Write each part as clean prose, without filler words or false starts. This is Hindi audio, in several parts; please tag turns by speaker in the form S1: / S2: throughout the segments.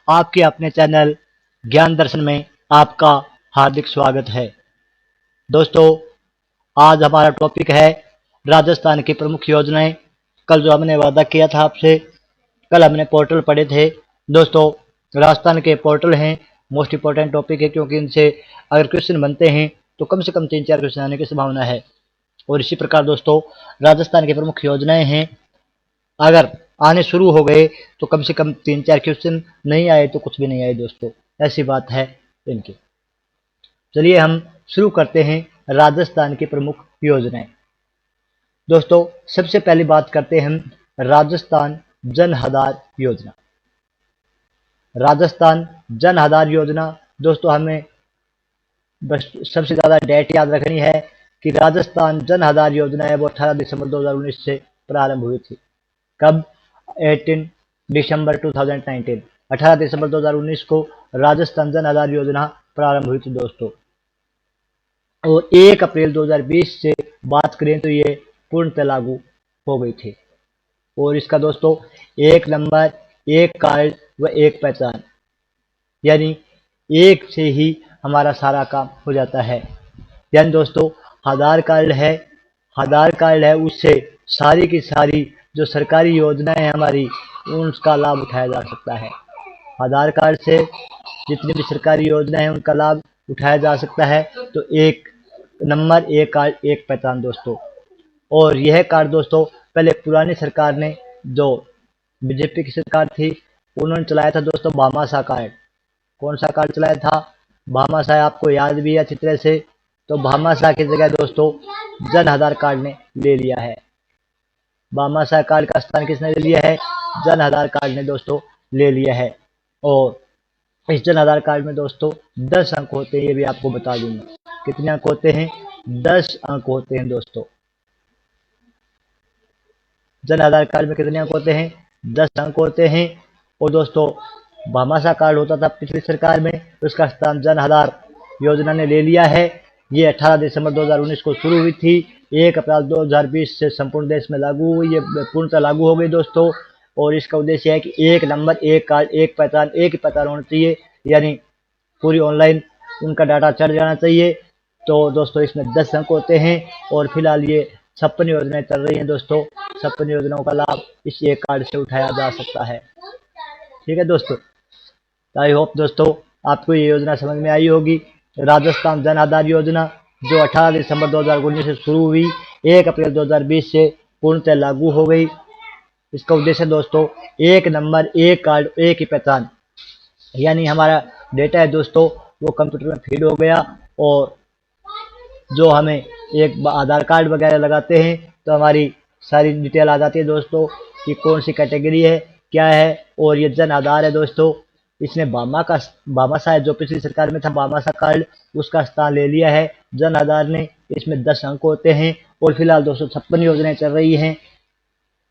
S1: आपके अपने चैनल ज्ञान दर्शन में आपका हार्दिक स्वागत है। दोस्तों, आज हमारा टॉपिक है राजस्थान की प्रमुख योजनाएं। कल जो हमने वादा किया था आपसे, कल हमने पोर्टल पढ़े थे। दोस्तों, राजस्थान के पोर्टल हैं मोस्ट इंपॉर्टेंट टॉपिक है, क्योंकि इनसे अगर क्वेश्चन बनते हैं तो कम से कम 3-4 क्वेश्चन आने की संभावना है। और इसी प्रकार दोस्तों, राजस्थान की प्रमुख योजनाएं हैं, अगर आने शुरू हो गए तो कम से कम 3-4 क्वेश्चन, नहीं आए तो कुछ भी नहीं आए दोस्तों, ऐसी बात है इनकी। चलिए हम शुरू करते हैं राजस्थान की प्रमुख योजनाएं। दोस्तों, सबसे पहली बात करते हैं हम राजस्थान जन आधार योजना। राजस्थान जन आधार योजना दोस्तों, हमें बस सबसे ज़्यादा डेट याद रखनी है कि राजस्थान जन आधार योजना है वो 18 दिसंबर 2019 से प्रारंभ हुई थी। कब? 18 दिसंबर 2019, 18 दिसंबर 2019 को राजस्थान जन आधार योजना प्रारंभ हुई थी दोस्तों। और 1 अप्रैल 2020 से बात करें तो ये पूर्णतः लागू हो गई थी। और इसका दोस्तों एक नंबर, एक कार्ड व एक पहचान, यानी एक से ही हमारा सारा काम हो जाता है। यानी दोस्तों आधार कार्ड है, उससे सारी की सारी जो सरकारी योजनाएं हैं हमारी, उनका लाभ उठाया जा सकता है। आधार कार्ड से जितनी भी सरकारी योजनाएं हैं उनका लाभ उठाया जा सकता है। तो एक नंबर, एक कार्ड, एक पहचान दोस्तों। और यह कार्ड दोस्तों पहले पुरानी सरकार ने, जो बीजेपी की सरकार थी, उन्होंने चलाया था दोस्तों भामाशाह कार्ड। कौन सा कार्ड चलाया था? भामाशाह। आपको याद भी है अच्छी तरह से। तो भामाशाह की जगह दोस्तों जन आधार कार्ड ने ले लिया है। भामाशाह कार्ड का स्थान किसने ले लिया है? जन आधार कार्ड ने दोस्तों ले लिया है। और इस जन आधार कार्ड में दोस्तों 10 अंक होते हैं, ये भी आपको बता दूंगा। कितने अंक होते हैं? 10 अंक होते हैं दोस्तों। जन आधार कार्ड में कितने अंक होते हैं? 10 अंक होते हैं। और दोस्तों भामाशाह कार्ड होता था पिछली सरकार में, उसका स्थान जन आधार योजना ने ले लिया है। ये 18 दिसंबर 2019 को शुरू हुई थी, 1 अप्रैल 2020 से संपूर्ण देश में लागू हुई, ये पूर्णतः लागू हो गई दोस्तों। और इसका उद्देश्य है कि एक नंबर, एक कार्ड, एक पहचान, एक ही पहचान होना चाहिए, यानी पूरी ऑनलाइन उनका डाटा चढ़ जाना चाहिए। तो दोस्तों इसमें 10 अंक होते हैं। और फिलहाल ये 56 योजनाएं चल रही हैं दोस्तों। 56 योजनाओं का लाभ इस एक कार्ड से उठाया जा सकता है। ठीक है दोस्तों, आई होप दोस्तों आपको ये योजना समझ में आई होगी। राजस्थान जन आधार योजना जो 18 दिसंबर 2019 से शुरू हुई, 1 अप्रैल 2020 से पूर्णतः लागू हो गई। इसका उद्देश्य दोस्तों एक नंबर, एक कार्ड, एक ही पहचान, यानी हमारा डेटा है दोस्तों वो कंप्यूटर में फीड हो गया। और जो हमें एक आधार कार्ड वगैरह लगाते हैं तो हमारी सारी डिटेल आ जाती है दोस्तों कि कौन सी कैटेगरी है, क्या है। और ये जन आधार है दोस्तों, इसने भामाशाह जो पिछली सरकार में था भामाशाह कार्ड, उसका स्थान ले लिया है जन आधार ने। इसमें 10 अंक होते हैं। और फिलहाल दोस्तों 56 योजनाएं चल रही हैं।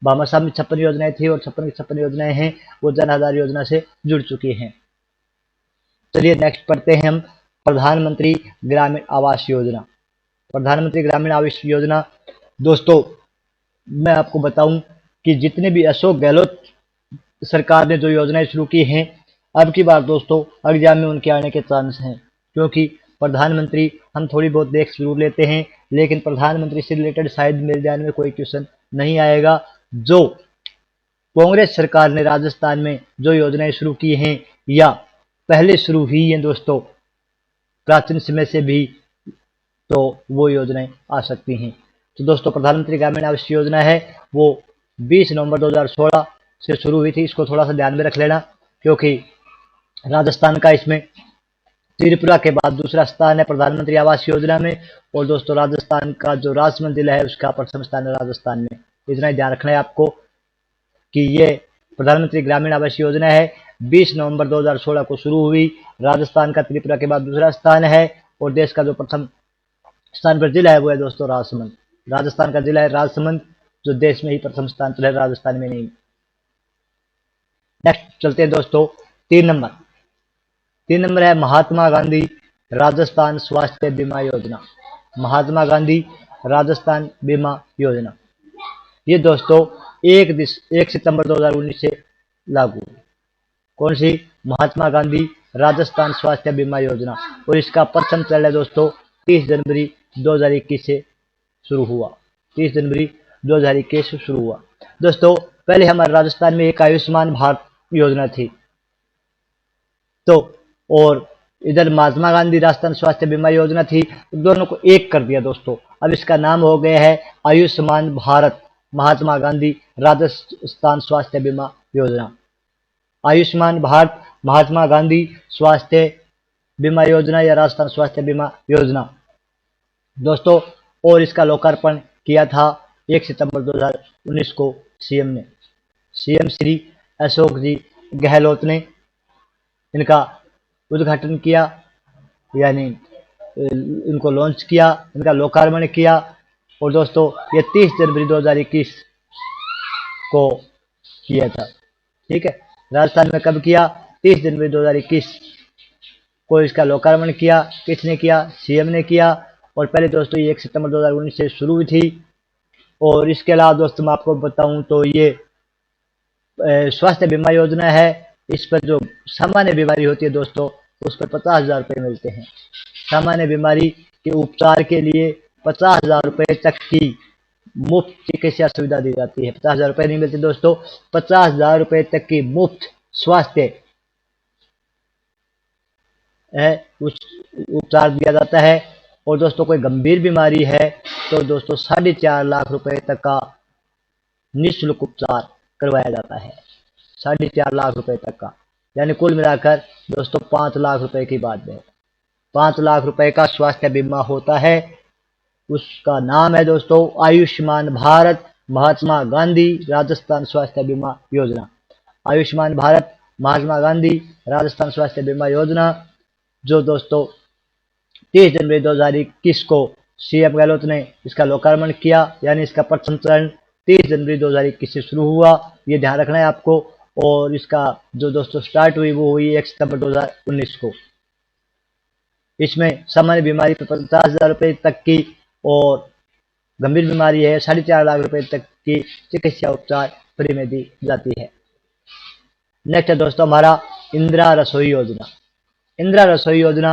S1: भामाशाह में 56 योजनाएं थी और 56 की 56 योजनाएं हैं वो जन आधार योजना से जुड़ चुकी हैं। चलिए नेक्स्ट पढ़ते हैं हम प्रधानमंत्री ग्रामीण आवास योजना। प्रधानमंत्री ग्रामीण आवास योजना दोस्तों, मैं आपको बताऊं कि जितने भी अशोक गहलोत सरकार ने जो योजनाएं शुरू की हैं, अब की बार दोस्तों एग्जाम में उनके आने के चांस हैं। क्योंकि प्रधानमंत्री हम थोड़ी बहुत देख जरूर लेते हैं, लेकिन प्रधानमंत्री से रिलेटेड शायद मेरे ध्यान में कोई क्वेश्चन नहीं आएगा। जो कांग्रेस सरकार ने राजस्थान में जो योजनाएं शुरू की हैं या पहले शुरू हुई हैं दोस्तों प्राचीन समय से भी, तो वो योजनाएं आ सकती हैं। तो दोस्तों प्रधानमंत्री ग्रामीण आवास योजना है वो 20 नवंबर 2016 से शुरू हुई थी। इसको थोड़ा सा ध्यान में रख लेना, क्योंकि राजस्थान का इसमें त्रिपुरा के बाद दूसरा स्थान है प्रधानमंत्री आवास योजना में। और दोस्तों राजस्थान का जो राजसमंद जिला है उसका प्रथम स्थान है राजस्थान में। इतना ही ध्यान रखना है आपको कि ये प्रधानमंत्री ग्रामीण आवास योजना है 20 नवंबर 2016 को शुरू हुई। राजस्थान का त्रिपुरा के बाद दूसरा स्थान है। और देश का जो प्रथम स्थान पर जिला है वो है दोस्तों राजसमंद। राजस्थान का जिला है राजसमंद, जो देश में ही प्रथम स्थान पर है, राजस्थान में नहीं। नेक्स्ट चलते हैं दोस्तों 3 नंबर है महात्मा गांधी राजस्थान स्वास्थ्य बीमा योजना। महात्मा गांधी राजस्थान बीमा योजना ये दोस्तों 1 सितंबर 2019 से लागू। कौन सी? महात्मा गांधी राजस्थान स्वास्थ्य बीमा योजना। और इसका प्रथम चरण है दोस्तों 30 जनवरी 2021 से शुरू हुआ। 30 जनवरी 2021 से शुरू हुआ। दोस्तों पहले हमारे राजस्थान में एक आयुष्मान भारत योजना थी, तो और इधर महात्मा गांधी राजस्थान स्वास्थ्य बीमा योजना थी, दोनों को एक कर दिया दोस्तों। अब इसका नाम हो गया है आयुष्मान भारत महात्मा गांधी राजस्थान स्वास्थ्य बीमा योजना। आयुष्मान भारत महात्मा गांधी स्वास्थ्य बीमा योजना या राजस्थान स्वास्थ्य बीमा योजना दोस्तों। और इसका लोकार्पण किया था 1 सितंबर 2019 को सीएम ने। सीएम श्री अशोक जी गहलोत ने इनका उद्घाटन किया, यानी इनको लॉन्च किया, इनका लोकार्पण किया। और दोस्तों ये 30 जनवरी 2021 को किया था। ठीक है, राजस्थान में कब किया? 30 जनवरी 2021 को इसका लोकार्पण किया। किसने किया? सीएम ने किया। और पहले दोस्तों ये 1 सितंबर 2019 से शुरू हुई थी। और इसके अलावा दोस्तों मैं आपको बताऊं तो ये स्वास्थ्य बीमा योजना है। इस पर जो सामान्य बीमारी होती है दोस्तों उस पर 50,000 रुपये मिलते हैं। सामान्य बीमारी के उपचार के लिए 50,000 रुपये तक की मुफ्त चिकित्सा सुविधा दी जाती है। 50,000 रुपये नहीं मिलते दोस्तों, 50,000 रुपये तक की मुफ्त स्वास्थ्य उपचार दिया जाता है। और दोस्तों कोई गंभीर बीमारी है तो दोस्तों 4.5 लाख रुपए तक का निःशुल्क उपचार करवाया जाता है। 4.5 लाख रुपए तक का, यानी कुल मिलाकर दोस्तों 5 लाख रुपए की बात है। 5 लाख रुपए का स्वास्थ्य बीमा होता है। उसका नाम है दोस्तों आयुष्मान भारत महात्मा गांधी राजस्थान स्वास्थ्य बीमा योजना। आयुष्मान भारत महात्मा गांधी राजस्थान स्वास्थ्य बीमा योजना जो दोस्तों 30 जनवरी 2021 को सीएम गहलोत ने इसका लोकार्पण किया, यानी इसका प्रथम चरण 30 जनवरी 2021 से शुरू हुआ। ये ध्यान रखना है आपको। और इसका जो दोस्तों स्टार्ट हुई वो हुई 1 सितंबर 2019 को। इसमें सामान्य बीमारी पर 50,000 रुपये तक की और गंभीर बीमारी है 4.5 लाख रुपए तक की चिकित्सा उपचार फ्री में दी जाती है। नेक्स्ट है दोस्तों हमारा इंदिरा रसोई योजना। इंदिरा रसोई योजना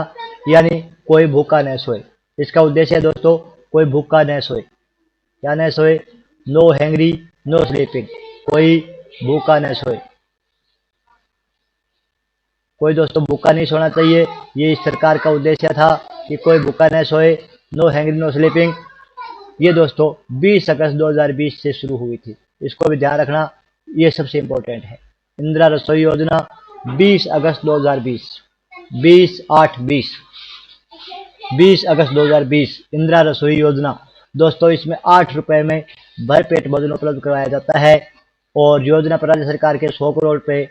S1: यानी कोई भूखा न सोए। इसका उद्देश्य है दोस्तों कोई भूखा न सोए। क्या न सोए? No hungry no sleeping. कोई भूखा न सोए। कोई दोस्तों भूखा नहीं सोना चाहिए, ये इस सरकार का उद्देश्य था कि कोई भूखा न सोए, नो हैंग्री नो स्लीपिंग। ये दोस्तों 20 अगस्त 2020 से शुरू हुई थी, इसको भी ध्यान रखना, ये सबसे इम्पोर्टेंट है। इंदिरा रसोई योजना 20 अगस्त 2020, 20/8/20, 20 अगस्त 2020 इंदिरा रसोई योजना दोस्तों। इसमें 8 रुपए में भरपेट भोजन उपलब्ध करवाया जाता है। और योजना पर राज्य सरकार के 100 करोड़ रुपए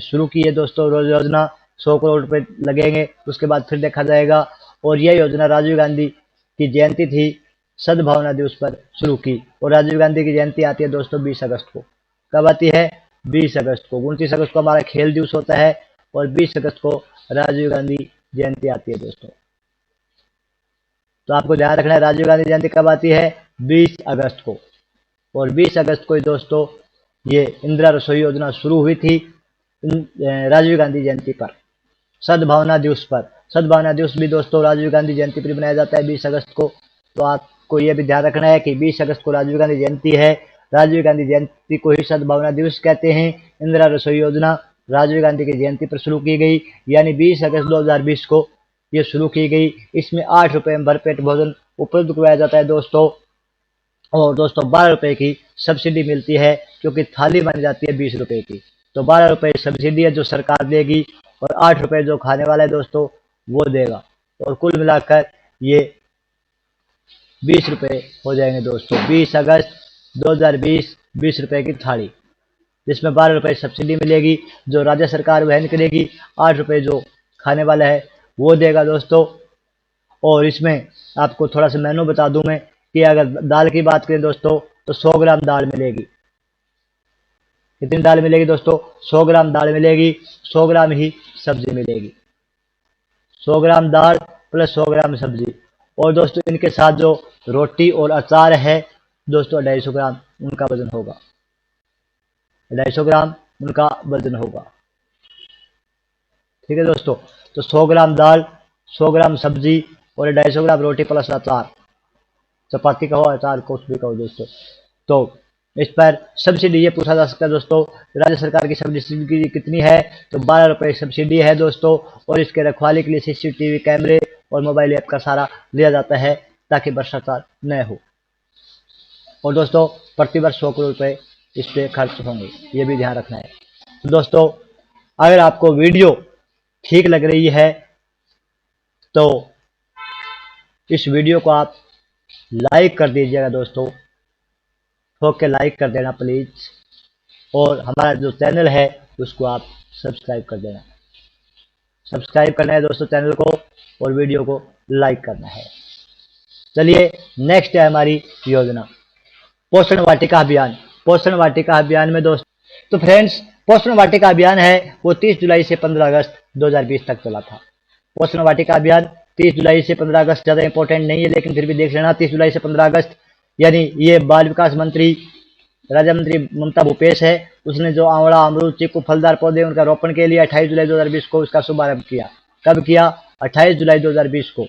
S1: शुरू की है दोस्तों। रोज योजना 100 करोड़ रुपए लगेंगे, उसके बाद फिर देखा जाएगा। और यह योजना राजीव गांधी की जयंती थी, सद्भावना दिवस पर शुरू की। और राजीव गांधी की जयंती आती है दोस्तों 20 अगस्त को। कब आती है? 20 अगस्त को। 29 अगस्त को हमारा खेल दिवस होता है और 20 अगस्त को राजीव गांधी जयंती आती है दोस्तों। तो आपको ध्यान रखना है राजीव गांधी जयंती कब आती है? 20 अगस्त को। और 20 अगस्त को दोस्तों ये इंदिरा रसोई योजना शुरू हुई थी राजीव गांधी जयंती पर, सद्भावना दिवस पर। सद्भावना दिवस भी दोस्तों राजीव गांधी जयंती पर मनाया जाता है 20 अगस्त को। तो आपको यह भी ध्यान रखना है कि 20 अगस्त को राजीव गांधी जयंती है। राजीव गांधी जयंती को ही सद्भावना दिवस कहते हैं। इंदिरा रसोई योजना राजीव गांधी की जयंती पर शुरू की गई, यानी 20 अगस्त 2020 को ये शुरू की गई। इसमें 8 रुपये में भरपेट भोजन उपलब्ध करवाया जाता है दोस्तों। और दोस्तों 12 रुपये की सब्सिडी मिलती है, क्योंकि थाली बन जाती है 20 रुपये की। तो 12 रुपये सब्सिडी है जो सरकार देगी, और 8 रुपये जो खाने वाला है दोस्तों वो देगा। और कुल मिलाकर ये 20 रुपये हो जाएंगे दोस्तों। 20 अगस्त 2020 20 रुपये की थाली, जिसमें 12 रुपये सब्सिडी मिलेगी जो राज्य सरकार वहन करेगी, 8 रुपये जो खाने वाला है वो देगा दोस्तों। और इसमें आपको थोड़ा सा मेनू बता दूं मैं कि अगर दाल की बात करें दोस्तों तो 100 ग्राम दाल मिलेगी। कितनी दाल मिलेगी दोस्तों? 100 ग्राम दाल मिलेगी, 100 ग्राम ही सब्जी मिलेगी। 100 ग्राम दाल प्लस 100 ग्राम सब्जी। और दोस्तों इनके साथ जो रोटी और अचार है दोस्तों 250 ग्राम उनका वजन होगा। 250 ग्राम उनका वजन होगा। ठीक है दोस्तों, तो 100 ग्राम दाल, 100 ग्राम सब्जी और 250 ग्राम रोटी प्लस अचार, चपाती का हो अचार कुछ भी कहो दोस्तों। तो इस पर सब्सिडी ये पूछा जा सकता है दोस्तों, राज्य सरकार की सब्सिडी कितनी है, तो 12 रुपये सब्सिडी है दोस्तों। और इसके रखवाली के लिए सीसीटीवी कैमरे और मोबाइल ऐप का सहारा लिया जाता है ताकि भ्रष्टाचार न हो। और दोस्तों प्रतिवर्ष 100 करोड़ रुपए इस पे खर्च होंगे, ये भी ध्यान रखना है। तो दोस्तों अगर आपको वीडियो ठीक लग रही है तो इस वीडियो को आप लाइक कर दीजिएगा दोस्तों, ठोक के लाइक कर देना प्लीज। और हमारा जो चैनल है उसको आप सब्सक्राइब कर देना। सब्सक्राइब करना है दोस्तों चैनल को और वीडियो को लाइक करना है। चलिए नेक्स्ट है हमारी योजना पोषण वाटिका अभियान। पोषण वाटिका अभियान में दोस्तों, तो फ्रेंड्स पोषण वाटिका अभियान है वो 30 जुलाई से 15 अगस्त 2020 तक चला था। पोषण वाटिका अभियान 30 जुलाई से 15 अगस्त ज़्यादा इंपॉर्टेंट नहीं है, लेकिन फिर भी देख लेना 30 जुलाई से 15 अगस्त, यानी ये बाल विकास मंत्री राज्य मंत्री ममता भूपेश है, उसने जो आंवला, अमरूद, चीकू फलदार पौधे उनका रोपण के लिए 28 जुलाई 2020 को उसका शुभारंभ किया। कब किया? 28 जुलाई 2020 को।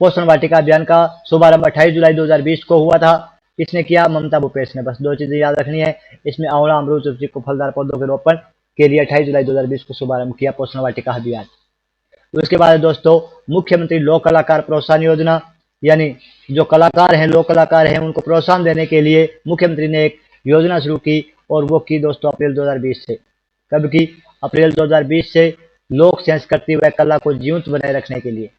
S1: पोषण वाटिका अभियान का शुभारंभ 28 जुलाई 2020 को हुआ था। किसने किया? ममता भूपेश ने। बस दो चीजें याद रखनी है इसमें, आंवला, अमरूद और चीकू फलदार पौधों के रोपण के लिए 28 जुलाई 2020 को शुभारंभ किया पोषण वाटिका अभियान। तो इसके बाद दोस्तों मुख्यमंत्री लोक कलाकार प्रोत्साहन योजना, यानी जो कलाकार हैं, लोक कलाकार हैं, उनको प्रोत्साहन देने के लिए मुख्यमंत्री ने एक योजना शुरू की और वो की दोस्तों अप्रैल 2020 से। कब की? अप्रैल 2020 से, लोक संस्कृति व कला को जीवंत बनाए रखने के लिए।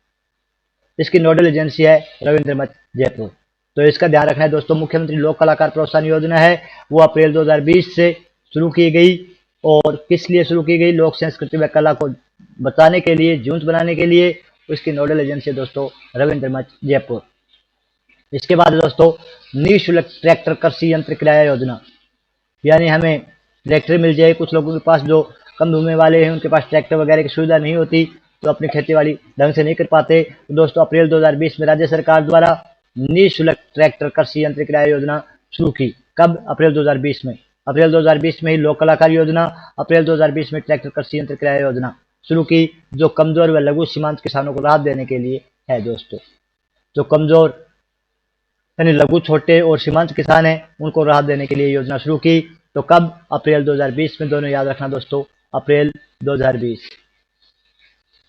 S1: इसकी नोडल एजेंसी है रविंद्र मच जयपुर। तो इसका ध्यान रखना है दोस्तों, मुख्यमंत्री लोक कलाकार प्रोत्साहन योजना है वो अप्रैल 2020 से शुरू की गई। और किस लिए शुरू की गई? लोक संस्कृति व कला को बताने के लिए, जीवंत बनाने के लिए। उसकी नोडल एजेंसी दोस्तों रविंद्र मच जयपुर। इसके बाद दोस्तों निःशुल्क ट्रैक्टर कृषि यंत्र किराया योजना, यानी हमें ट्रैक्टर मिल जाए। कुछ लोगों के पास जो कम भूमि वाले हैं उनके पास ट्रैक्टर वगैरह की सुविधा नहीं होती, तो अपनी खेती ढंग से नहीं कर पाते। तो दोस्तों अप्रैल 2020 में राज्य सरकार द्वारा निःशुल्क ट्रैक्टर कृषि यंत्र किराया योजना शुरू की। कब? अप्रैल 2020 में। अप्रैल 2020 में ही लोक कलाकार योजना, अप्रैल 2020 में ट्रैक्टर कृषि यंत्र किराया योजना शुरू की, जो कमजोर व लघु सीमांत किसानों को राहत देने के लिए है दोस्तों। जो कमजोर यानी लघु, छोटे और सीमांत किसान हैं उनको राहत देने के लिए योजना शुरू की। तो कब? अप्रैल 2020 में। दोनों याद रखना दोस्तों, अप्रैल 2020।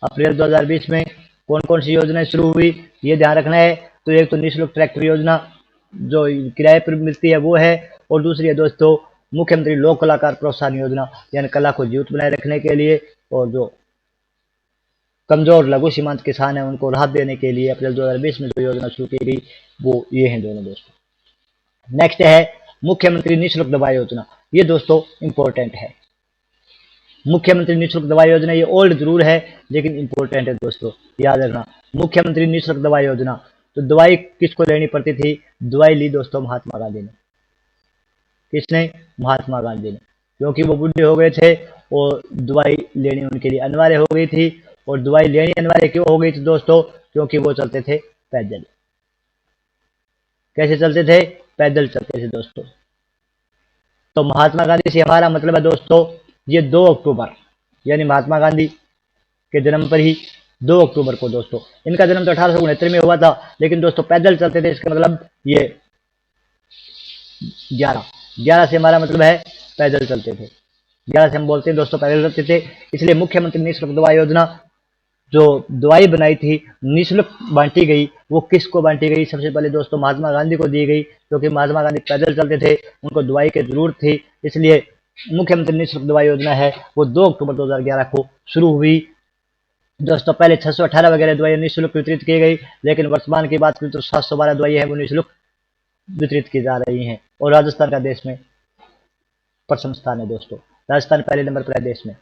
S1: अप्रैल 2020 में कौन कौन सी योजनाएं शुरू हुई ये ध्यान रखना है। तो एक तो निःशुल्क ट्रैक्टर योजना जो किराए पर मिलती है वो है, और दूसरी है दोस्तों मुख्यमंत्री लोक कलाकार प्रोत्साहन योजना, यानी कला को जीवित बनाए रखने के लिए और जो कमजोर लघु सीमांत किसान है उनको राहत देने के लिए अप्रैल 2020 में जो योजना शुरू की गई वो ये हैं दोनों दोस्तों। नेक्स्ट है मुख्यमंत्री निःशुल्क दवा योजना। ये दोस्तों इंपॉर्टेंट है। मुख्यमंत्री निःशुल्क दवा योजना ये ओल्ड जरूर है लेकिन इंपॉर्टेंट है दोस्तों, याद रखना। मुख्यमंत्री निःशुल्क दवा योजना, तो दवाई किसको लेनी पड़ती थी? दवाई ली दोस्तों महात्मा गांधी ने। किसने? महात्मा गांधी ने, क्योंकि वो बूढ़े हो गए थे और दवाई लेनी उनके लिए अनिवार्य हो गई थी। और दवाई लेनी अनिवार्य क्यों हो गई थी दोस्तों? क्योंकि वो चलते थे पैदल। कैसे चलते थे? पैदल चलते थे दोस्तों। तो महात्मा गांधी से हमारा मतलब है दोस्तों ये 2 अक्टूबर, यानी महात्मा गांधी के जन्म पर ही 2 अक्टूबर को दोस्तों, इनका जन्म तो 1869 में हुआ था, लेकिन दोस्तों पैदल चलते थे। इसका मतलब ये 11 से हमारा मतलब है पैदल चलते थे। 11 से हम बोलते हैं दोस्तों पैदल चलते थे। इसलिए मुख्यमंत्री निःशुल्क दवा योजना जो दवाई बनाई थी निःशुल्क बांटी गई, वो किसको बांटी गई? सबसे पहले दोस्तों महात्मा गांधी को दी गई, क्योंकि महात्मा गांधी पैदल चलते थे, उनको दवाई की जरूरत थी। इसलिए मुख्यमंत्री निःशुल्क दवा योजना है वो 2 अक्टूबर 2011 को शुरू हुई दोस्तों। पहले 618 वगैरह दवाइयाँ निःशुल्क वितरित की गई, लेकिन वर्तमान की बात करें तो 712 दवाइयाँ हैं वो निःशुल्क वितरित की जा रही हैं। और राजस्थान का देश में प्रथम स्थान है दोस्तों, राजस्थान पहले नंबर पर है देश में।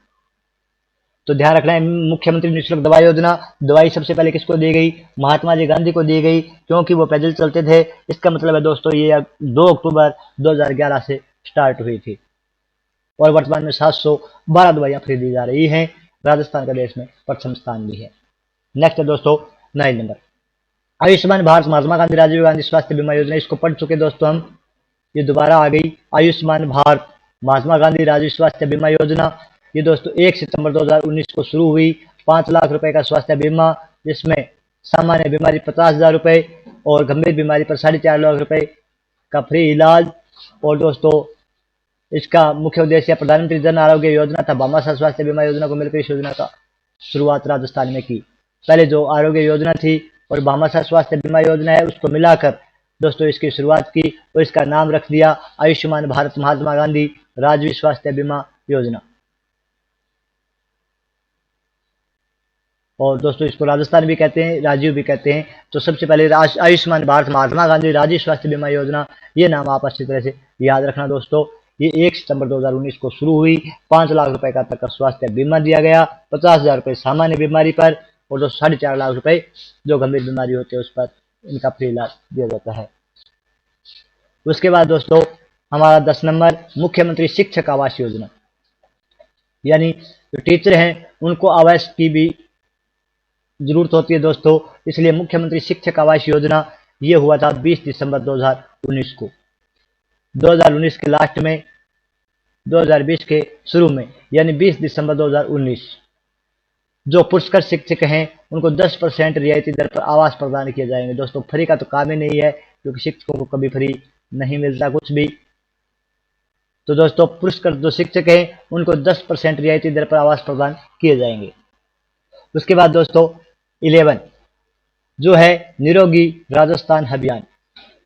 S1: तो ध्यान रखना है मुख्यमंत्री निःशुल्क दवा योजना, दवाई सबसे पहले किसको दी गई? महात्मा जी गांधी को दी गई, क्योंकि वो पैदल चलते थे। इसका मतलब है दोस्तों ये 2 अक्टूबर 2011 से स्टार्ट हुई थी और वर्तमान में 712 दवाइयां फ्री दी जा रही हैं। राजस्थान का देश में प्रथम स्थान भी है। नेक्स्ट है दोस्तों 9 नंबर आयुष्मान भारत महात्मा गांधी राजीव गांधी स्वास्थ्य बीमा योजना। इसको पढ़ चुके दोस्तों हम, ये दोबारा आ गई आयुष्मान भारत महात्मा गांधी राज्य स्वास्थ्य बीमा योजना, ये दोस्तों 1 सितंबर 2019 को शुरू हुई। 5 लाख रुपए का स्वास्थ्य बीमा, जिसमें सामान्य बीमारी 50,000 रुपए और गंभीर बीमारी पर 4.5 लाख रुपए का फ्री इलाज। और दोस्तों इसका मुख्य उद्देश्य प्रधानमंत्री जन आरोग्य योजना था भामाशाह स्वास्थ्य बीमा योजना को मिलकर इस योजना का शुरुआत राजस्थान में की। पहले जो आरोग्य योजना थी और भामाशाह स्वास्थ्य बीमा योजना है, उसको मिलाकर दोस्तों इसकी शुरुआत की और इसका नाम रख दिया आयुष्मान भारत महात्मा गांधी राज्य स्वास्थ्य बीमा योजना। और दोस्तों इसको राजस्थान भी कहते हैं, राजीव भी कहते हैं। तो सबसे पहले आयुष्मान भारत महात्मा गांधी राज्य स्वास्थ्य बीमा योजना, ये नाम आप अच्छी तरह से याद रखना दोस्तों। ये 1 सितंबर 2019 को शुरू हुई। 5 लाख रुपए का तक का स्वास्थ्य बीमा दिया गया, 50,000 रुपए सामान्य बीमारी पर और 4.5 लाख रुपए जो गंभीर बीमारी होती है उस पर इनका फ्री इलाज दिया जाता है। उसके बाद दोस्तों हमारा 10 नंबर मुख्यमंत्री शिक्षक आवास योजना, यानी जो टीचर हैं उनको आवास की भी जरूरत होती है दोस्तों, इसलिए मुख्यमंत्री शिक्षक आवास योजना ये हुआ था 20 दिसंबर 2019 को। 2019 के लास्ट में 2020 के शुरू में, यानी 20 दिसंबर 2019 जो पुरस्कृत शिक्षक हैं उनको 10% रियायती दर पर आवास प्रदान किए जाएंगे। दोस्तों फ्री का तो काम ही नहीं है, क्योंकि शिक्षकों को कभी फ्री नहीं मिलता कुछ भी। तो दोस्तों पुरस्कृत जो शिक्षक हैं उनको 10% रियायती दर पर आवास प्रदान किए जाएंगे। उसके बाद दोस्तों 11 जो है निरोगी राजस्थान अभियान।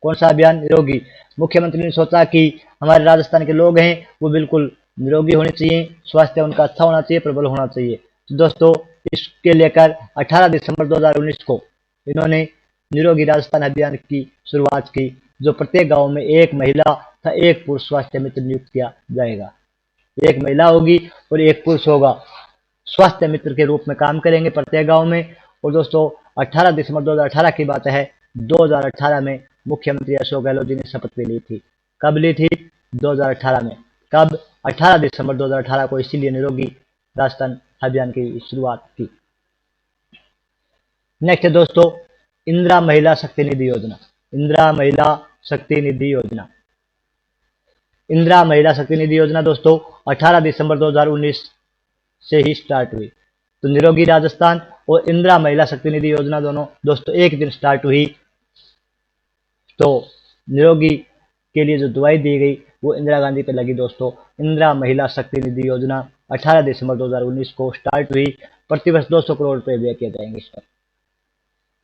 S1: कौन सा अभियान? निरोगी। मुख्यमंत्री ने सोचा कि हमारे राजस्थान के लोग हैं वो बिल्कुल निरोगी होने चाहिए, स्वास्थ्य उनका अच्छा होना चाहिए, प्रबल होना चाहिए। तो दोस्तों इसके लेकर 18 दिसंबर 2019 को इन्होंने निरोगी राजस्थान अभियान की शुरुआत की, जो प्रत्येक गांव में एक महिला तथा एक पुरुष स्वास्थ्य मित्र नियुक्त किया जाएगा। एक महिला होगी और एक पुरुष होगा, स्वास्थ्य मित्र के रूप में काम करेंगे प्रत्येक गांव में। और दोस्तों 18 दिसंबर 2018 की बात है, 2018 में मुख्यमंत्री अशोक गहलोत जी ने शपथ भी ली थी। कब ली थी? 2018 में। कब? 18 दिसंबर 2018 को, इसीलिए निरोगी राजस्थान अभियान की शुरुआत की। नेक्स्ट है दोस्तों इंदिरा महिला शक्ति निधि योजना। इंदिरा महिला शक्ति निधि योजना, इंदिरा महिला शक्ति निधि योजना दोस्तों 18 दिसंबर 2019 से ही स्टार्ट हुई। तो निरोगी राजस्थान और इंदिरा महिला शक्ति निधि योजना दोनों दोस्तों एक दिन स्टार्ट हुई। तो निरोगी के लिए जो दवाई दी गई वो इंदिरा गांधी पे लगी दोस्तों। इंदिरा महिला शक्ति निधि योजना 18 दिसंबर 2019 को स्टार्ट हुई। प्रतिवर्ष 200 करोड़ रुपए व्यय किए जाएंगे इस पर,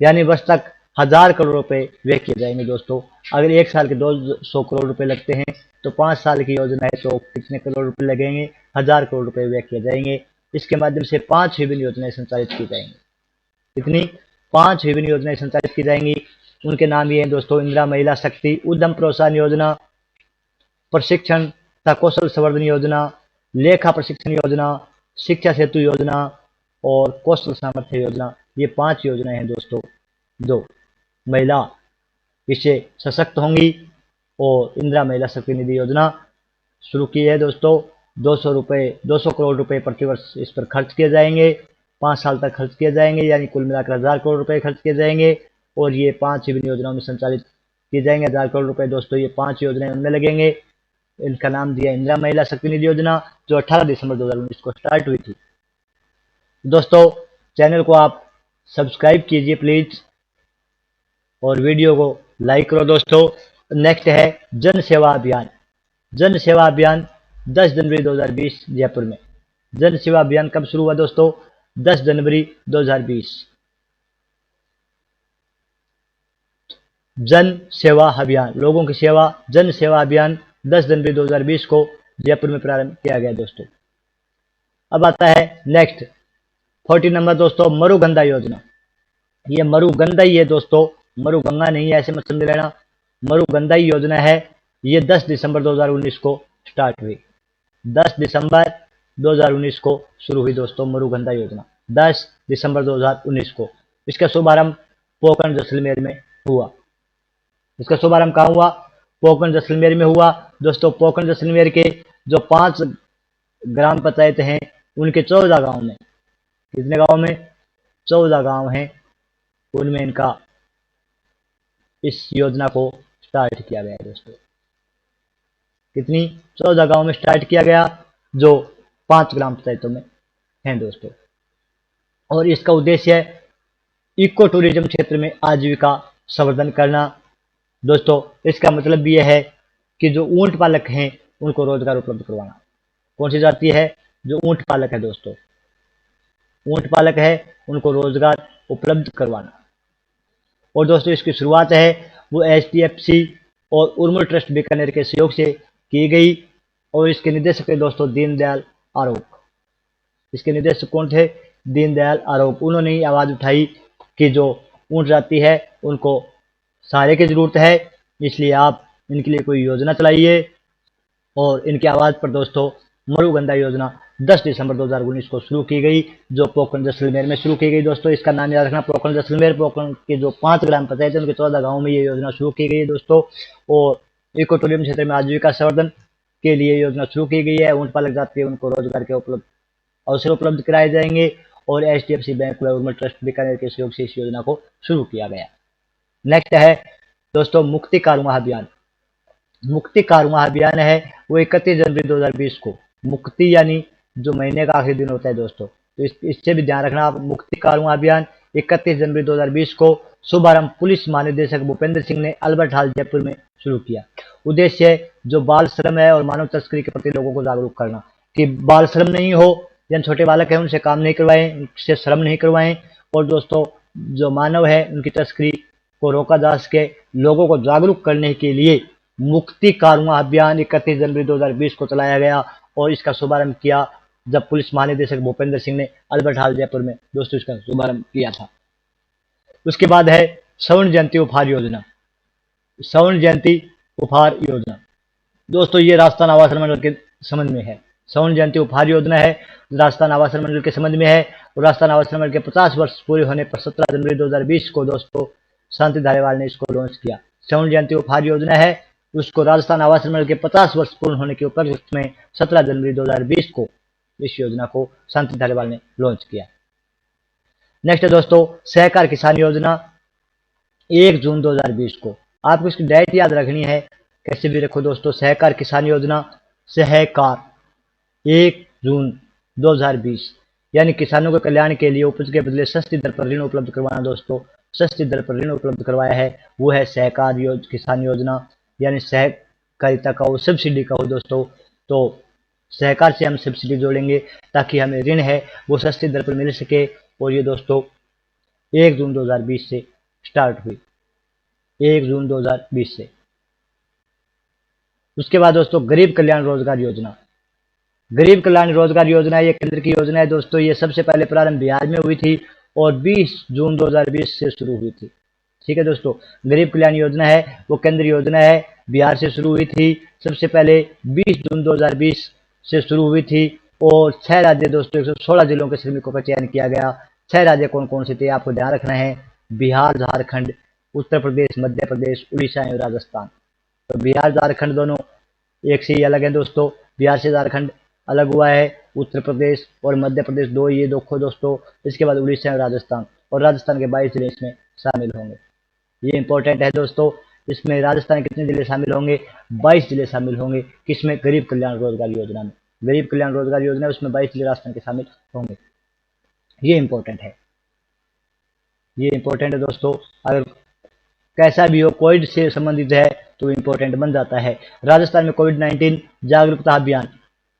S1: यानी वर्ष तक 1000 करोड़ रुपए व्यय किए जाएंगे दोस्तों। अगर एक साल के 200 करोड़ रुपए लगते हैं तो 5 साल की योजना है तो कितने करोड़ रुपए लगेंगे? 1000 करोड़ रुपए व्यय किए जाएंगे। इसके माध्यम से 5 विभिन्न योजनाएं संचालित की जाएंगी। कितनी? 5 विभिन्न योजनाएं संचालित की जाएंगी। उनके नाम ये हैं दोस्तों, इंदिरा महिला शक्ति उद्यम प्रोत्साहन योजना, प्रशिक्षण तथा कौशल संवर्धन योजना, लेखा प्रशिक्षण योजना, शिक्षा सेतु योजना और कौशल सामर्थ्य योजना। ये 5 योजनाएं हैं दोस्तों, जो महिला इससे सशक्त होंगी। और इंदिरा महिला शक्ति निधि योजना शुरू की है दोस्तों। 200 करोड़ रुपए प्रतिवर्ष इस पर खर्च किए जाएंगे, 5 साल तक खर्च किए जाएंगे, यानी कुल मिलाकर 1000 करोड़ रुपए खर्च किए जाएंगे। और ये 5 विभिन्न योजनाओं में संचालित किए जाएंगे। 1000 करोड़ रुपए दोस्तों ये 5 योजनाएं उनमें लगेंगे। इनका नाम दिया इंदिरा महिला शक्ति निधि योजना, जो 18 दिसंबर 2019 को स्टार्ट हुई थी। दोस्तों चैनल को आप सब्सक्राइब कीजिए प्लीज और वीडियो को लाइक करो दोस्तों। नेक्स्ट है जन सेवा अभियान। जन सेवा अभियान 10 जनवरी 2020 जयपुर में। जन सेवा अभियान कब शुरू हुआ दोस्तों? 10 जनवरी 2020। जन सेवा अभियान, लोगों की सेवा, जन सेवा अभियान 10 जनवरी 2020 को जयपुर में प्रारंभ किया गया दोस्तों। अब आता है नेक्स्ट 40 नंबर दोस्तों, मरुगंधा योजना। ये मरुगंधा ही है दोस्तों, मरुगंगा नहीं है, ऐसे मत समझ लेना। मरुगंधा योजना है। ये 10 दिसंबर 2019 को स्टार्ट हुई। 10 दिसंबर 2019 को शुरू हुई दोस्तों मरुगंधा योजना, 10 दिसंबर 2019 को। इसका शुभारंभ पोखरण जैसलमेर में हुआ। इसका शुभारंभ कहाँ हुआ? पोखरण जैसलमेर में हुआ दोस्तों। पोखरण जैसलमेर के जो 5 ग्राम पंचायत हैं उनके 14 गांव में, कितने गांव में? 14 गांव हैं, उनमें इनका इस योजना को स्टार्ट किया गया है दोस्तों। कितनी 14 गांव में स्टार्ट किया गया, जो 5 ग्राम पंचायतों में हैं दोस्तों। और इसका उद्देश्य है इको टूरिज्म क्षेत्र में आजीविका संवर्धन करना। दोस्तों इसका मतलब भी यह है कि जो ऊंट पालक हैं उनको रोजगार उपलब्ध करवाना। कौन सी जाति है? जो ऊंट पालक है दोस्तों, ऊंट पालक है, उनको रोजगार उपलब्ध करवाना। और दोस्तों इसकी शुरुआत है वो HDFC और उर्मल ट्रस्ट बीकानेर के सहयोग से की गई। और इसके निदेशक थे दोस्तों दीनदयाल आरोप। इसके निदेशक कौन थे? दीनदयाल आरोप। उन्होंने ही आवाज उठाई कि जो ऊंट जाति है उनको सहारे की जरूरत है, इसलिए आप इनके लिए कोई योजना चलाइए। और इनकी आवाज पर दोस्तों मरुगंधा योजना 10 दिसंबर 2019 को शुरू की गई, जो पोखरण जैसलमेर में शुरू की गई। दोस्तों इसका नाम याद रखना, पोखरण जैसलमेर। पोखरण के जो 5 ग्राम पंचायत है उनके 14 गाँव में ये योजना शुरू की गई है दोस्तों। और इको टूरिज्म क्षेत्र में आजीविका संवर्धन के लिए योजना शुरू की गई है। ऊंट पालक जाति उनको रोजगार के अवसर उपलब्ध कराए जाएंगे। और HDFC बैंक व उर्मल ट्रस्ट बीकानेर के सहयोग से इस योजना को शुरू किया गया। नेक्स्ट है दोस्तों मुक्ति कारवां अभियान। मुक्ति कारवां अभियान है वो 31 जनवरी 2020 को, मुक्ति यानी जो महीने का आखिरी दिन होता है दोस्तों, तो इससे भी ध्यान रखना आप। मुक्ति कारवां अभियान 31 जनवरी 2020 को शुभारंभ पुलिस महानिदेशक भूपेंद्र सिंह ने अल्बर्ट हॉल जयपुर में शुरू किया। उद्देश्य जो बाल श्रम है और मानव तस्करी के प्रति लोगों को जागरूक करना, कि बाल श्रम नहीं हो, जन छोटे बालक हैं उनसे काम नहीं करवाएं, उनसे श्रम नहीं करवाएं। और दोस्तों जो मानव है उनकी तस्करी को रोका जा सके, लोगों को जागरूक करने के लिए मुक्ति कारवां अभियान 31 जनवरी 2020 को चलाया गया। और इसका शुभारंभ किया जब पुलिस महानिदेशक भूपेंद्र सिंह ने अल्बर्ट हॉल जयपुर में दोस्तों इसका शुभारंभ किया था। उसके बाद है स्वर्ण जयंती उपहार योजना। स्वर्ण जयंती उपहार योजना दोस्तों ये राजस्थान आवासन मंडल के संबंध में है। स्वर्ण जयंती उपहार योजना है राजस्थान आवासन मंडल के संबंध में है। और राजस्थान आवासन मंडल के 50 वर्ष पूरे होने पर 17 जनवरी 2020 को दोस्तों शांति धारीवाल ने इसको लॉन्च किया। स्वर्ण जयंती उपहार योजना है, उसको राजस्थान आवासन मंडल के 50 वर्ष पूर्ण होने के उपलक्ष्य में 17 जनवरी 2020 को इस योजना को शांति धारीवाल ने लॉन्च किया। नेक्स्ट है दोस्तों सहकार किसान योजना 1 जून 2020 को। आपको इसकी डेट याद रखनी है, कैसे भी रखो दोस्तों। सहकार किसान योजना सहकार 1 जून 2020 यानी किसानों के कल्याण के लिए उपज के बदले सस्ती दर पर ऋण उपलब्ध करवाना। दोस्तों सस्ती दर पर ऋण उपलब्ध करवाया है वो है सहकार किसान योजना, यानी सहकारिता का हो, सब्सिडी का हो दोस्तों। तो सहकार से हम सब्सिडी जोड़ेंगे ताकि हमें ऋण है वो सस्ती दर पर मिल सके। और ये दोस्तों 1 जून 2020 से स्टार्ट हुई, 1 जून 2020 से। उसके बाद दोस्तों गरीब कल्याण रोजगार योजना। गरीब कल्याण रोजगार योजना ये केंद्र की योजना है दोस्तों। ये सबसे पहले प्रारंभ बिहार में हुई थी और 20 जून 2020 से शुरू हुई थी। ठीक है दोस्तों, गरीब कल्याण योजना है वो केंद्रीय योजना है, बिहार से शुरू हुई थी। सबसे पहले 20 जून 2020 से शुरू हुई थी। और 6 राज्य दोस्तों 116 जिलों के श्रमिकों का चयन किया गया। 6 राज्य कौन कौन से थे आपको ध्यान रखना है, बिहार, झारखंड, उत्तर प्रदेश, मध्य प्रदेश, उड़ीसा और राजस्थान। तो बिहार झारखंड दोनों एक से ही अलग है दोस्तों, बिहार से झारखंड अलग हुआ है, उत्तर प्रदेश और मध्य प्रदेश दो ये देखो दोस्तों। इसके बाद उड़ीसा और राजस्थान, और राजस्थान के 22 जिले इसमें शामिल होंगे। ये इंपॉर्टेंट है दोस्तों। इसमें राजस्थान के कितने जिले शामिल होंगे? 22 जिले शामिल होंगे। किसमें? गरीब कल्याण रोजगार योजना में। गरीब कल्याण रोजगार योजना उसमें 22 जिले राजस्थान के शामिल होंगे। ये इंपॉर्टेंट है, ये इंपॉर्टेंट है दोस्तों। अगर कैसा भी हो कोविड से संबंधित है तो इंपॉर्टेंट बन जाता है। राजस्थान में कोविड-19 जागरूकता अभियान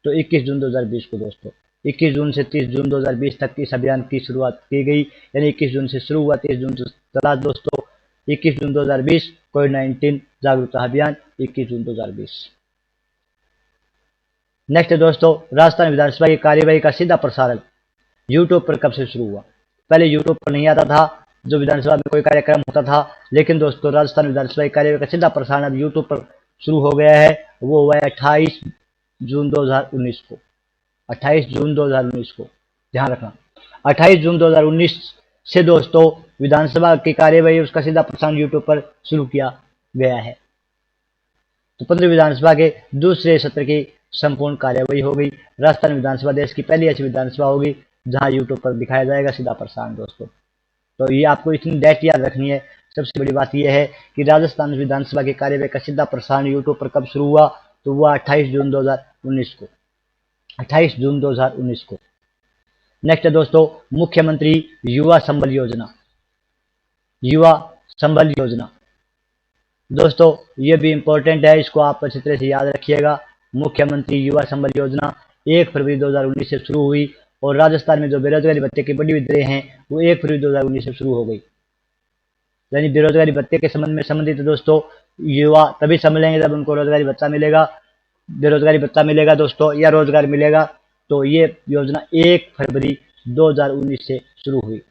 S1: तो 21 जून 2020 को दोस्तों, 21 जून से 30 जून 2020 तक इस अभियान की शुरुआत की गई। यानी 21 जून से शुरू हुआ, 30 जून से चला दोस्तों। 21 जून 2020 कोविड-19 जागरूकता अभियान 21 जून 2020। नेक्स्ट दोस्तों राजस्थान विधानसभा की कार्यवाही का सीधा प्रसारण यूट्यूब पर कब से शुरू हुआ? पहले यूट्यूब पर नहीं आता था जो विधानसभा में कोई कार्यक्रम होता था, लेकिन दोस्तों राजस्थान विधानसभा की कार्यवाही का सीधा प्रसारण अब यूट्यूब पर शुरू हो गया है। वो हुआ है 28 जून 2019 को। 28 जून 2019 को ध्यान रखना, 28 जून 2019 से दोस्तों विधानसभा की कार्यवाही उसका सीधा प्रसारण यूट्यूब पर शुरू किया गया है। तो 15वीं विधानसभा के दूसरे सत्र की संपूर्ण कार्यवाही हो गई। राजस्थान विधानसभा देश की पहली ऐसी विधानसभा होगी जहां यूट्यूब पर दिखाया जाएगा सीधा प्रसारण दोस्तों। तो ये आपको इतनी डेट याद रखनी है। सबसे बड़ी बात यह है कि राजस्थान विधानसभा की कार्यवाही का सीधा प्रसारण यूट्यूब पर कब शुरू हुआ? तो वो 28 जून 2019 को, 28 जून 2019 को। नेक्स्ट है दोस्तों मुख्यमंत्री युवा संबल योजना। युवा संबल योजना दोस्तों ये भी इंपॉर्टेंट है, इसको आप अच्छी तरह से याद रखिएगा। मुख्यमंत्री युवा संबल योजना 1 फरवरी 2019 से शुरू हुई और राजस्थान में जो बेरोजगारी भत्ते की बढ़ी हुई दरें हैं वो 1 फरवरी 2019 से शुरू हो गई। यानी बेरोजगारी भत्ते के संबंध में संबंधित दोस्तों युवा तभी संभलेंगे जब उनको रोजगारी भत्ता मिलेगा, बेरोजगारी भत्ता मिलेगा दोस्तों या रोजगार मिलेगा। तो ये योजना 1 फरवरी 2019 से शुरू हुई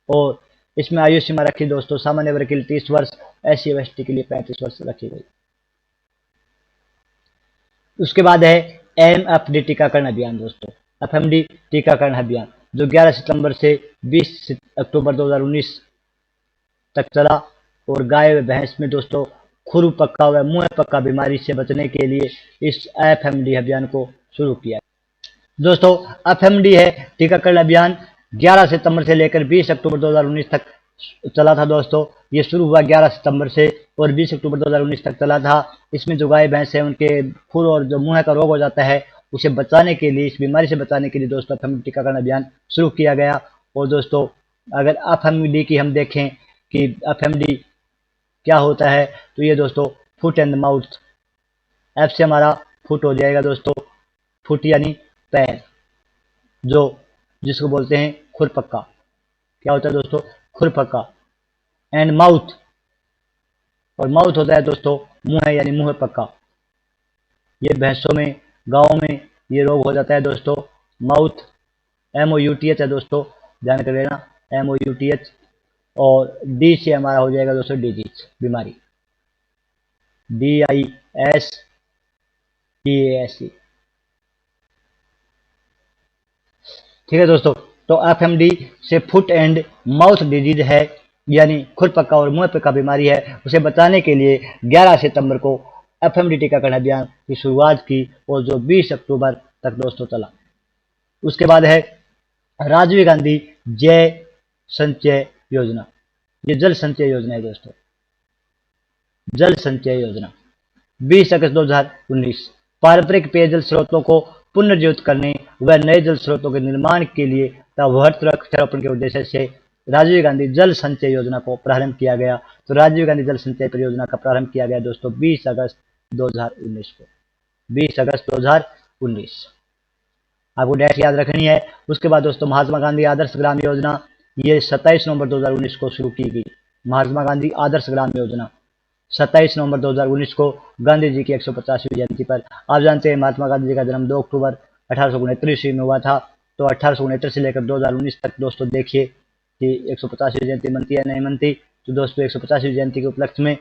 S1: और इसमें आयु सीमा रखी दोस्तों सामान्य वर्ग के लिए 30 वर्ष, SC ST के लिए 35 वर्ष रखी गई। उसके बाद है MFD टीकाकरण अभियान दोस्तों, FMD टीकाकरण अभियान जो 11 सितंबर से 20 अक्टूबर 2019 तक चला और गाय व भैंस में दोस्तों खुर पक्का व मुंह पक्का बीमारी से बचने के लिए इस FMD अभियान को शुरू किया। दोस्तों FMD है टीकाकरण अभियान 11 सितंबर से लेकर 20 अक्टूबर 2019 तक चला था दोस्तों। ये शुरू हुआ 11 सितंबर से और 20 अक्टूबर 2019 तक चला था। इसमें जो गाय भैंस है उनके खुर और जो मुंह का रोग हो जाता है उसे बचाने के लिए, इस बीमारी से बचाने के लिए दोस्तों FMD टीकाकरण अभियान शुरू किया गया। और दोस्तों अगर FMD की हम देखें कि FMD क्या होता है तो ये दोस्तों फुट एंड माउथ, F से हमारा फुट हो जाएगा दोस्तों, फुट यानी पैर, जो जिसको बोलते हैं खुरपक्का। क्या होता है दोस्तों? खुरपक्का। एंड माउथ, और माउथ होता है दोस्तों मुंह है यानी मुंह पक्का। ये भैंसों में, गाँव में ये रोग हो जाता है दोस्तों। माउथ MOUTH है दोस्तों, ध्यान कर लेना MOUTH। और D से हमारा हो जाएगा दोस्तों डिजीज, बीमारी, DISEASE। ठीक है दोस्तों, तो FMD से फुट एंड माउथ डिजीज है यानी खुरपक्का और मुंह पक्का बीमारी है, उसे बचाने के लिए 11 सितंबर को FMD टीकाकरण अभियान की शुरुआत की और जो 20 अक्टूबर तक दोस्तों चला। उसके बाद है राजीव गांधी जय संचय योजना। ये जल संचय योजना है दोस्तों, जल संचय योजना 20 अगस्त 2019 पारंपरिक पेयजल स्रोतों को पुनर्जीवित करने व नए जल स्रोतों के निर्माण के लिए वृक्षारोपण के उद्देश्य से राजीव गांधी जल संचय योजना को प्रारंभ किया गया। तो राजीव गांधी जल संचय परियोजना का प्रारंभ किया गया दोस्तों 20 अगस्त 2019 को, 20 अगस्त 2019। आपको डेट याद रखनी है। उसके बाद दोस्तों महात्मा गांधी आदर्श ग्राम योजना, ये 27 नवंबर 2019 को शुरू की गई। महात्मा गांधी आदर्श ग्राम योजना 27 नवंबर 2019 को गांधी जी की 150वीं जयंती पर। आप जानते हैं महात्मा गांधी जी का जन्म 2 अक्टूबर 1869 ईस्वी में हुआ था। तो 1869 से लेकर 2019 तक दोस्तों देखिए कि 150वीं जयंती मनती है नहीं मनती। तो दोस्तों 150वीं जयंती के उपलक्ष्य में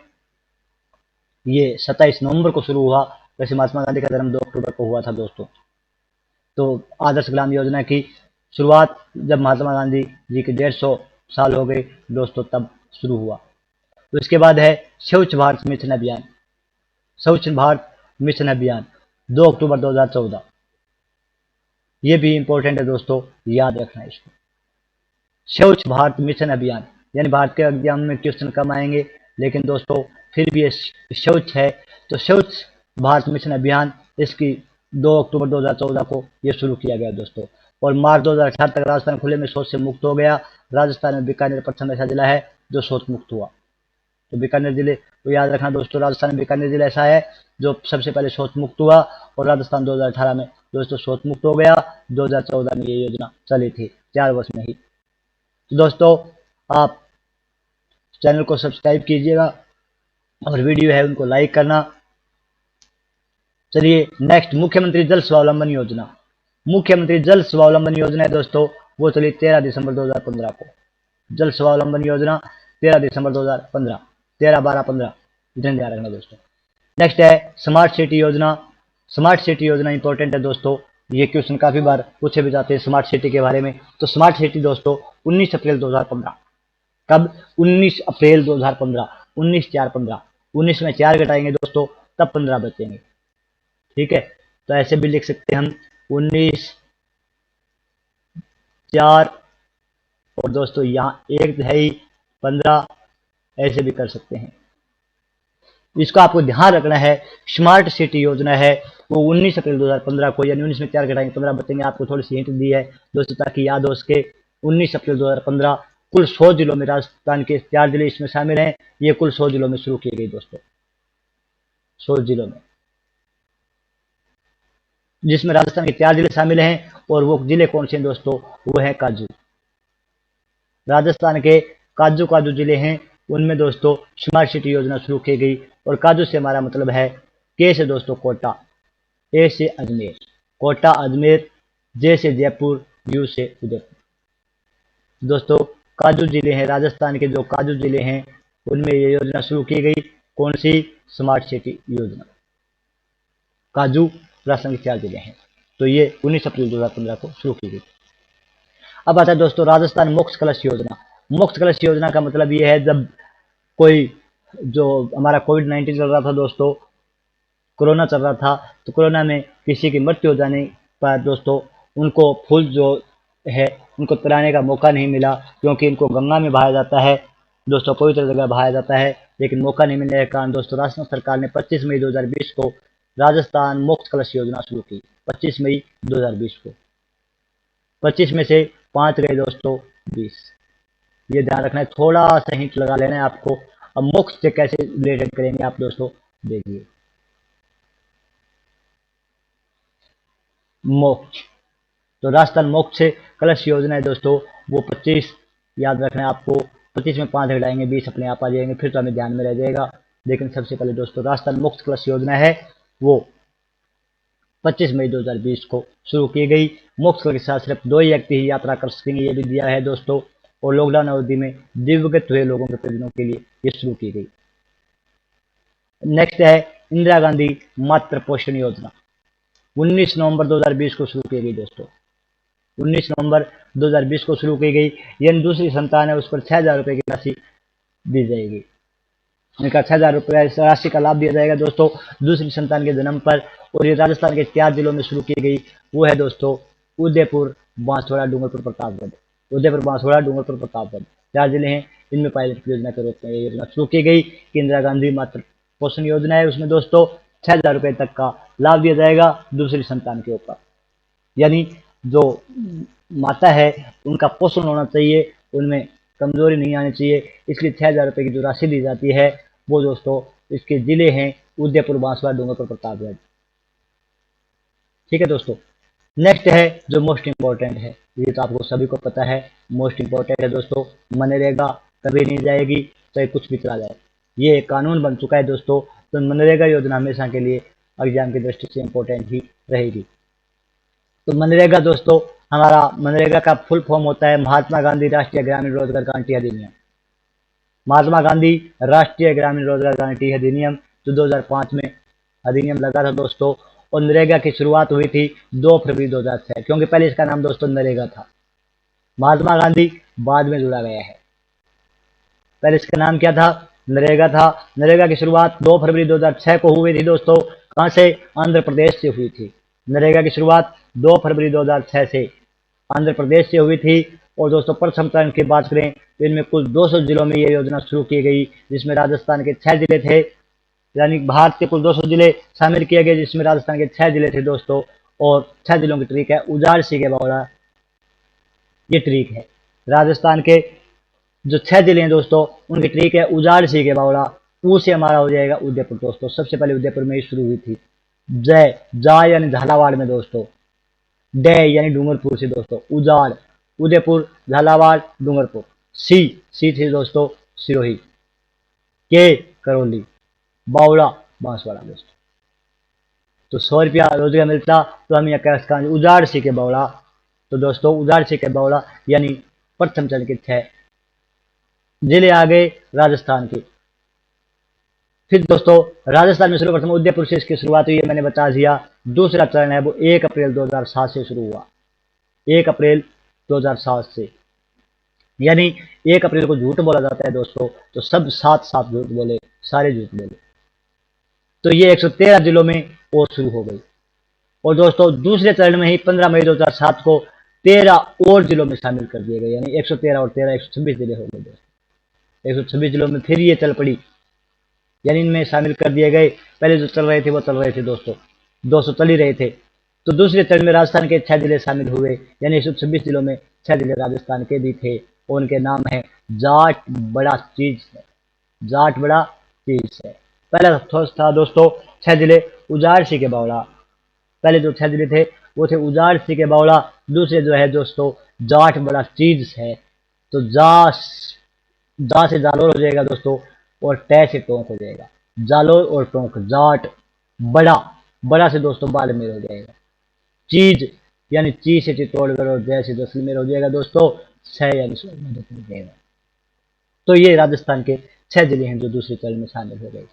S1: ये 27 नवंबर को शुरू हुआ। वैसे महात्मा गांधी का जन्म 2 अक्टूबर को हुआ था दोस्तों। तो आदर्श ग्राम योजना की शुरुआत जब महात्मा गांधी जी के 150 साल हो गए दोस्तों तब शुरू हुआ। तो इसके बाद है स्वच्छ भारत मिशन अभियान। स्वच्छ भारत मिशन अभियान 2 अक्टूबर 2014। ये भी इंपॉर्टेंट है दोस्तों, याद रखना है इसको। स्वच्छ भारत मिशन अभियान यानी भारत के एग्जाम में क्वेश्चन कम आएंगे, लेकिन दोस्तों फिर भी ये स्वच्छ है। तो स्वच्छ भारत मिशन अभियान इसकी 2 अक्टूबर 2014 को ये शुरू किया गया दोस्तों। और मार्च 2018 तक राजस्थान खुले में शौच से मुक्त हो गया। राजस्थान में बीकानेर प्रथम ऐसा जिला है जो शौच मुक्त हुआ। तो बीकानेर जिले को याद रखना दोस्तों, राजस्थान में बीकानेर जिला ऐसा है जो सबसे पहले शौच मुक्त हुआ और राजस्थान 2018 में दोस्तों शौच मुक्त हो गया। 2014 में ये योजना चली थी, 4 वर्ष में ही। तो दोस्तों आप चैनल को सब्सक्राइब कीजिएगा और वीडियो है उनको लाइक करना। चलिए नेक्स्ट, मुख्यमंत्री जल स्वावलंबन योजना। मुख्यमंत्री जल स्वावलंबन योजना है दोस्तों, वो चली 13 दिसंबर 2015 को। जल स्वावलंबन योजना 13 दिसंबर 2015, 13, 12, 15 इतने ध्यान रखना दोस्तों। नेक्स्ट है स्मार्ट सिटी योजना। स्मार्ट सिटी योजना इंपॉर्टेंट है दोस्तों, ये क्वेश्चन काफी बार पूछे भी जाते हैं स्मार्ट सिटी के बारे में। तो स्मार्ट सिटी दोस्तों 19 अप्रैल 2015। कब? 19 अप्रैल 2015। 19 4 15, 19 में 4 घटाएंगे दोस्तों तब 15 बचेंगे। ठीक है, तो ऐसे भी लिख सकते हैं हम 19 4 और दोस्तों यहाँ 1 है 15, ऐसे भी कर सकते हैं। इसका आपको ध्यान रखना है। स्मार्ट सिटी योजना है वो 19 अप्रैल 2015 को, यानी 19 में 4 घटाएंगे 15 बचेंगे, आपको थोड़ी सी हिंट दी है दोस्तों ताकि याद हो उसके। 19 अप्रैल 2015 कुल 100 जिलों में, राजस्थान के 4 जिले इसमें शामिल हैं। ये कुल 100 जिलों में शुरू की गई दोस्तों, 100 जिलों में, जिसमें राजस्थान के 4 जिले शामिल हैं। और वो जिले कौन से हैं दोस्तों? वो है काजू। राजस्थान के काजू काजू जिले हैं, उनमें दोस्तों स्मार्ट सिटी योजना शुरू की गई। और काजू से हमारा मतलब है के से दोस्तों कोटा, ए से अजमेर, कोटा अजमेर, जे से जयपुर, यू से उदयपुर। दोस्तों काजू जिले हैं, राजस्थान के जो काजू जिले हैं उनमें ये योजना शुरू की गई। कौन सी? स्मार्ट सिटी योजना। काजू राजस्थान के 4 जिले हैं, तो ये 19 अप्रैल 2015 को शुरू की गई। अब आता है दोस्तों राजस्थान मोक्ष कलश योजना। मोक्ष कलश योजना का मतलब ये है, जब कोई जो हमारा कोविड-19 चल रहा था दोस्तों, कोरोना चल रहा था, तो कोरोना में किसी की मृत्यु हो जाने पर दोस्तों उनको फूल जो है उनको पिलाने का मौका नहीं मिला, क्योंकि इनको गंगा में बहाया जाता है दोस्तों, पवित्र जगह बहाया जाता है, लेकिन मौका नहीं मिलने के कारण दोस्तों राजस्थान सरकार ने 25 मई 2020 को राजस्थान मोक्ष कलश योजना शुरू की। 25 मई 2020 को, 25 में से 5 गए दोस्तों 20। ये ध्यान रखना है, थोड़ा सा हिंट लगा लेना है आपको। अब मोक्ष से कैसे रिलेटेड करेंगे आप दोस्तों, देखिए। मोक्ष, तो राजस्थान मोक्ष कलश योजना है दोस्तों, वो 25 याद रखना है आपको। 25 में 5 घटाएंगे 20 अपने आप आ जाएंगे, फिर तो हमें ध्यान में रह जाएगा। लेकिन सबसे पहले दोस्तों राजस्थान मोक्ष कलश योजना है वो 25 मई 2020 को शुरू की गई। मोक्ष कलश के साथ सिर्फ 2 ही व्यक्ति ही यात्रा कर सकेंगे, ये भी दिया है दोस्तों। और लॉकडाउन अवधि में दिवंगत हुए लोगों के परिजनों के लिए ये शुरू की गई। नेक्स्ट है इंदिरा गांधी मातृ पोषण योजना। 19 नवंबर 2020 को शुरू की गई दोस्तों, 19 नवंबर 2020 को शुरू की गई। यानी दूसरी संतान है उस पर 6,000 रुपये की राशि दी जाएगी, इनका 6,000 रुपये राशि का लाभ दिया जाएगा दोस्तों दूसरी संतान के जन्म पर। और ये राजस्थान के 4 जिलों में शुरू की गई, वो है दोस्तों उदयपुर, बांसवाड़ा, डूंगरपुर, प्रतापगढ़। उदयपुर, बांसवाड़ा, डूंगरपुर, प्रतापगढ़ 4 जिले हैं, इनमें पायलट की योजना के रूप में ये योजना शुरू की गई कि इंदिरा गांधी मातृ पोषण योजना है, उसमें दोस्तों 6,000 रुपये तक का लाभ दिया जाएगा दूसरी संतान के ऊपर। यानी जो माता है उनका पोषण होना चाहिए, उनमें कमजोरी नहीं आनी चाहिए, इसलिए 6,000 रुपये की जो राशि दी जाती है वो दोस्तों इसके जिले हैं उदयपुर, बांसवाड़ा, डूंगरपुर, प्रतापगढ़। ठीक है दोस्तों। नेक्स्ट है जो मोस्ट इंपॉर्टेंट है, ये तो आपको सभी को पता है, मोस्ट इंपॉर्टेंट है दोस्तों, मनरेगा कभी नहीं जाएगी चाहे कुछ भी चला जाए। ये एक कानून बन चुका है दोस्तों, तो मनरेगा योजना हमेशा के लिए एग्जाम की दृष्टि से इंपॉर्टेंट ही रहेगी। तो मनरेगा दोस्तों, हमारा मनरेगा का फुल फॉर्म होता है महात्मा गांधी राष्ट्रीय ग्रामीण रोजगार गारंटी अधिनियम। महात्मा गांधी राष्ट्रीय ग्रामीण रोजगार गारंटी अधिनियम जो 2005 में अधिनियम लगा था दोस्तों। और नरेगा की शुरुआत हुई थी 2 फरवरी 2006, क्योंकि पहले इसका नाम दोस्तों नरेगा था, महात्मा गांधी बाद में जुड़ा गया है। पहले इसका नाम क्या था? नरेगा था। नरेगा की शुरुआत 2 फरवरी 2006 को हुई थी दोस्तों। कहां से? आंध्र प्रदेश से हुई थी। नरेगा की शुरुआत 2 फरवरी 2006 से आंध्र प्रदेश से हुई थी। और दोस्तों प्रथम चरण की बात करें तो इनमें कुल 200 जिलों में ये योजना शुरू की गई, जिसमें राजस्थान के 6 जिले थे, यानी भारत के कुल 200 जिले शामिल किए गए, जिसमें राजस्थान के 6 जिले थे दोस्तों। और 6 जिलों की ट्रिक है उजाड़, सीके, बावड़ा, ये ट्रिक है। राजस्थान के जो 6 जिले हैं दोस्तों उनकी ट्रिक है उजाड़, सीके, बावड़ा, ऊ से हमारा हो जाएगा उदयपुर दोस्तों। सबसे पहले उदयपुर में ही शुरू हुई थी। जय, जा यानी झालावाड़ में दोस्तों, डे यानी डूंगरपुर से दोस्तों, उजाड़, उदयपुर, झालावाड़, डूंगरपुर। सी थी दोस्तों सिरोही, के करौली, बावड़ा, बांसवाड़ा दोस्तों। तो 100 रुपया रोजगार मिलता, तो हम यह कह सकते हैं उजाड़, सीके, बावड़ा। तो दोस्तों उजाड़, सीके, बावड़ा यानी प्रथम चरण के 6 जिले आ गए राजस्थान के। फिर दोस्तों राजस्थान में सर्वप्रथम उदयपुर से इसकी शुरुआत हुई है, मैंने बता दिया। दूसरा चरण है वो 1 अप्रैल 2007 से शुरू हुआ, 1 अप्रैल 2007 से। यानी 1 अप्रैल को झूठ बोला जाता है दोस्तों, तो सब साथ झूठ बोले, सारे झूठ बोले। तो ये 113 जिलों में और शुरू हो गई। और दोस्तों दूसरे चरण में ही 15 मई 2007 को 13 और जिलों में शामिल कर दिए गए, यानी 113 और 13 126 जिले हो गए दोस्तों। 126 जिलों में फिर ये चल पड़ी यानी इनमें शामिल कर दिए गए। पहले जो चल रहे थे वो चल रहे थे दोस्तों, 200 चल ही रहे थे। तो दूसरे चरण में राजस्थान के 6 जिले शामिल हुए, यानी 126 जिलों में 6 जिले राजस्थान के भी थे और उनके नाम है जाट बड़ा चीज है, जाट बड़ा चीज है। पहला था दोस्तों 6 जिले उजाड़ सी के बावड़ा। पहले जो 6 जिले थे वो थे उजाड़ सी के बावड़ा। दूसरे जो है दोस्तों जाट बड़ा चीज है, तो जा से जालोर हो जाएगा दोस्तों और टे से टोंक हो जाएगा, जालोर और टोंक। जाट बड़ा, बड़ा से दोस्तों बाड़मेर हो जाएगा। चीज यानी ची से चित्तौड़गढ़ और जय से जैसलमेर हो जाएगा दोस्तों। छह यानी सोनभद्र हो जाएगा। तो ये राजस्थान के 6 जिले हैं जो दूसरे चरण में शामिल हो गए।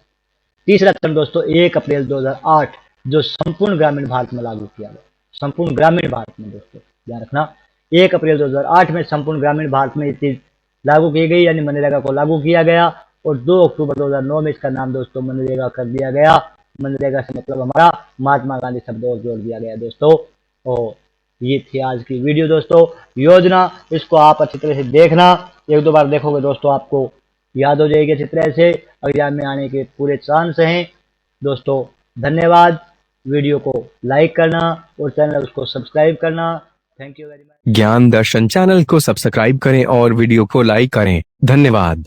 S1: तीसरा चरण दोस्तों 1 अप्रैल 2008 जो संपूर्ण ग्रामीण भारत में लागू किया गया। संपूर्ण ग्रामीण भारत में दोस्तों ध्यान रखना, 1 अप्रैल 2008 में संपूर्ण ग्रामीण भारत में ये चीज लागू की गई, यानी मनरेगा को लागू किया गया। और 2 अक्टूबर 2009 में इसका नाम दोस्तों मनरेगा कर दिया गया। मनरेगा से मतलब हमारा महात्मा गांधी शब्द और जोड़ दिया गया दोस्तों। और ये थी आज की वीडियो दोस्तों, योजना। इसको आप अच्छी तरह से देखना, 1-2 बार देखोगे दोस्तों आपको याद हो जाएगी अच्छी तरह से। एग्जाम में आने के पूरे चांस हैं दोस्तों। धन्यवाद। वीडियो को लाइक करना और चैनल उसको सब्सक्राइब करना। Thank you very much.
S2: ज्ञान दर्शन चैनल को सब्सक्राइब करें और वीडियो को लाइक करें। धन्यवाद।